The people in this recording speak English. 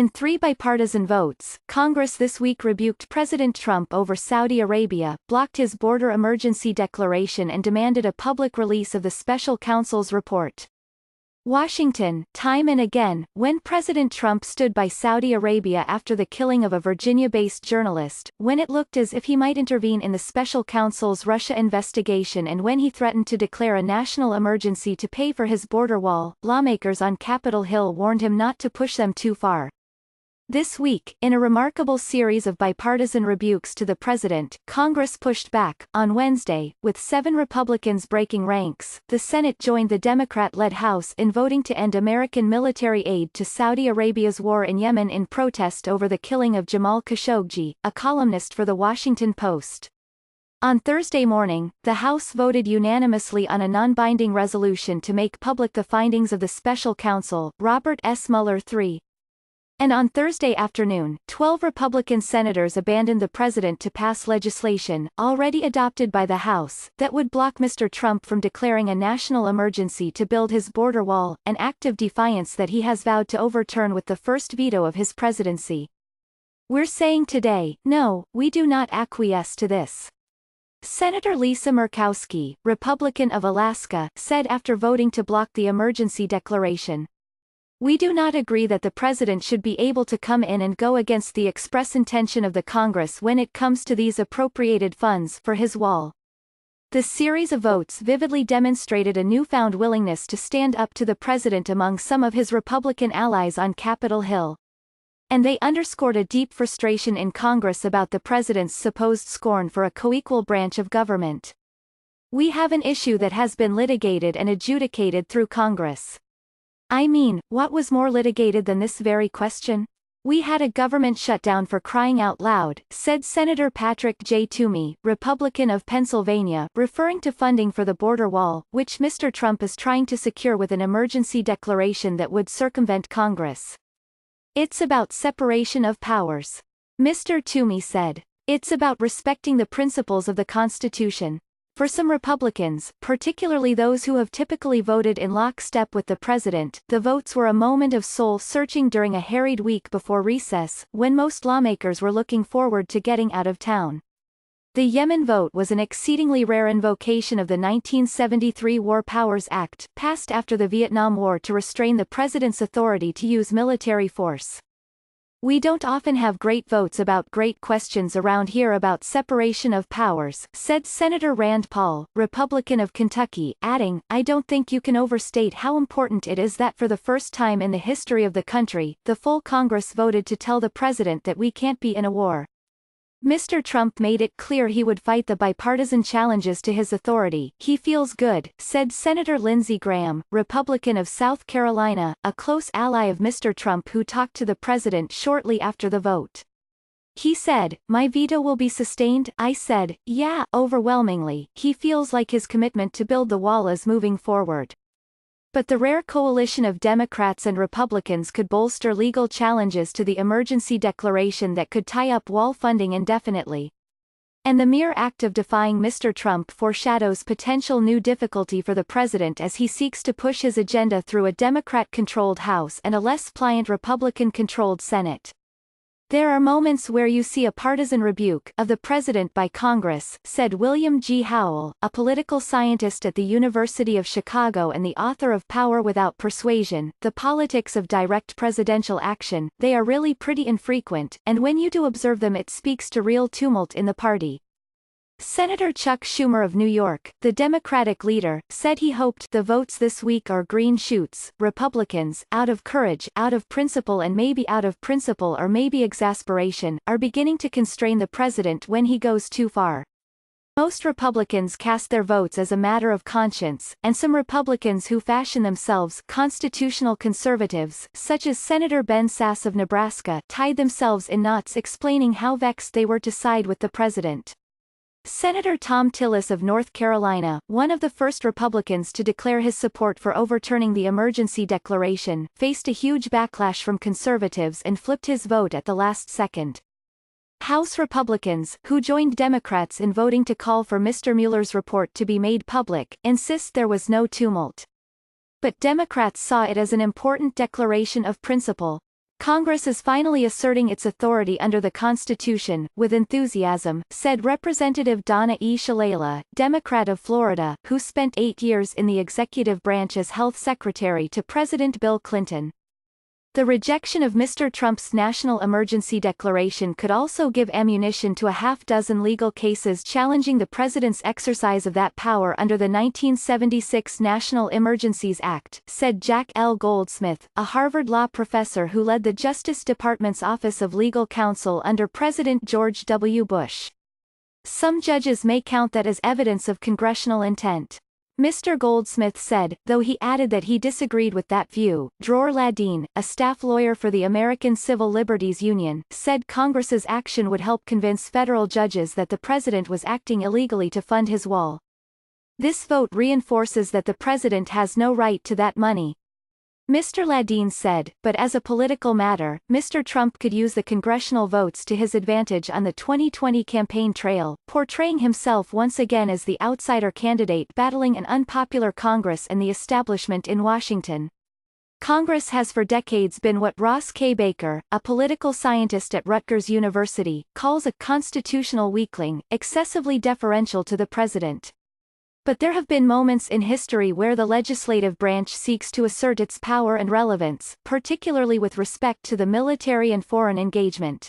In 3 bipartisan votes, Congress this week rebuked President Trump over Saudi Arabia, blocked his border emergency declaration and demanded a public release of the special counsel's report. Washington, time and again, when President Trump stood by Saudi Arabia after the killing of a Virginia-based journalist, when it looked as if he might intervene in the special counsel's Russia investigation and when he threatened to declare a national emergency to pay for his border wall, lawmakers on Capitol Hill warned him not to push them too far. This week, in a remarkable series of bipartisan rebukes to the president, Congress pushed back. On Wednesday, with 7 Republicans breaking ranks, the Senate joined the Democrat-led House in voting to end American military aid to Saudi Arabia's war in Yemen in protest over the killing of Jamal Khashoggi, a columnist for The Washington Post. On Thursday morning, the House voted unanimously on a non-binding resolution to make public the findings of the special counsel, Robert S. Mueller III. And on Thursday afternoon, 12 Republican senators abandoned the president to pass legislation, already adopted by the House, that would block Mr. Trump from declaring a national emergency to build his border wall, an act of defiance that he has vowed to overturn with the first veto of his presidency. We're saying today, no, we do not acquiesce to this. Senator Lisa Murkowski, Republican of Alaska, said after voting to block the emergency declaration. We do not agree that the president should be able to come in and go against the express intention of the Congress when it comes to these appropriated funds for his wall. The series of votes vividly demonstrated a newfound willingness to stand up to the president among some of his Republican allies on Capitol Hill. And they underscored a deep frustration in Congress about the president's supposed scorn for a co-equal branch of government. We have an issue that has been litigated and adjudicated through Congress. I mean, what was more litigated than this very question? We had a government shutdown for crying out loud, said Senator Patrick J. Toomey, Republican of Pennsylvania, referring to funding for the border wall, which Mr. Trump is trying to secure with an emergency declaration that would circumvent Congress. It's about separation of powers. Mr. Toomey said. It's about respecting the principles of the Constitution. For some Republicans, particularly those who have typically voted in lockstep with the president, the votes were a moment of soul-searching during a harried week before recess, when most lawmakers were looking forward to getting out of town. The Yemen vote was an exceedingly rare invocation of the 1973 War Powers Act, passed after the Vietnam War to restrain the president's authority to use military force. We don't often have great votes about great questions around here about separation of powers, said Senator Rand Paul, Republican of Kentucky, adding, I don't think you can overstate how important it is that for the first time in the history of the country, the full Congress voted to tell the president that we can't be in a war. Mr. Trump made it clear he would fight the bipartisan challenges to his authority. He feels good, said Senator Lindsey Graham, Republican of South Carolina, a close ally of Mr. Trump who talked to the president shortly after the vote. He said, my veto will be sustained. I said, yeah, overwhelmingly. He feels like his commitment to build the wall is moving forward. But the rare coalition of Democrats and Republicans could bolster legal challenges to the emergency declaration that could tie up wall funding indefinitely. And the mere act of defying Mr. Trump foreshadows potential new difficulty for the president as he seeks to push his agenda through a Democrat-controlled House and a less pliant Republican-controlled Senate. There are moments where you see a partisan rebuke of the president by Congress, said William G. Howell, a political scientist at the University of Chicago and the author of Power Without Persuasion, The Politics of Direct Presidential Action. They are really pretty infrequent, and when you do observe them it speaks to real tumult in the party. Senator Chuck Schumer of New York, the Democratic leader, said he hoped the votes this week are green shoots. Republicans, out of courage, out of principle and maybe out of principle or maybe exasperation, are beginning to constrain the president when he goes too far. Most Republicans cast their votes as a matter of conscience, and some Republicans who fashion themselves constitutional conservatives, such as Senator Ben Sasse of Nebraska, tied themselves in knots explaining how vexed they were to side with the president. Senator Thom Tillis of North Carolina, one of the first Republicans to declare his support for overturning the emergency declaration, faced a huge backlash from conservatives and flipped his vote at the last second. House Republicans, who joined Democrats in voting to call for Mr. Mueller's report to be made public, insist there was no tumult. But Democrats saw it as an important declaration of principle. Congress is finally asserting its authority under the Constitution, with enthusiasm, said Representative Donna E. Shalala, Democrat of Florida, who spent 8 years in the executive branch as health secretary to President Bill Clinton. The rejection of Mr. Trump's national emergency declaration could also give ammunition to a half-dozen legal cases challenging the president's exercise of that power under the 1976 National Emergencies Act, said Jack L. Goldsmith, a Harvard law professor who led the Justice Department's Office of Legal Counsel under President George W. Bush. Some judges may count that as evidence of congressional intent. Mr. Goldsmith said, though he added that he disagreed with that view. Dror Ladine, a staff lawyer for the American Civil Liberties Union, said Congress's action would help convince federal judges that the president was acting illegally to fund his wall. This vote reinforces that the president has no right to that money. Mr. Ladine said, but as a political matter, Mr. Trump could use the congressional votes to his advantage on the 2020 campaign trail, portraying himself once again as the outsider candidate battling an unpopular Congress and the establishment in Washington. Congress has for decades been what Ross K. Baker, a political scientist at Rutgers University, calls a constitutional weakling, excessively deferential to the president. But there have been moments in history where the legislative branch seeks to assert its power and relevance, particularly with respect to the military and foreign engagement.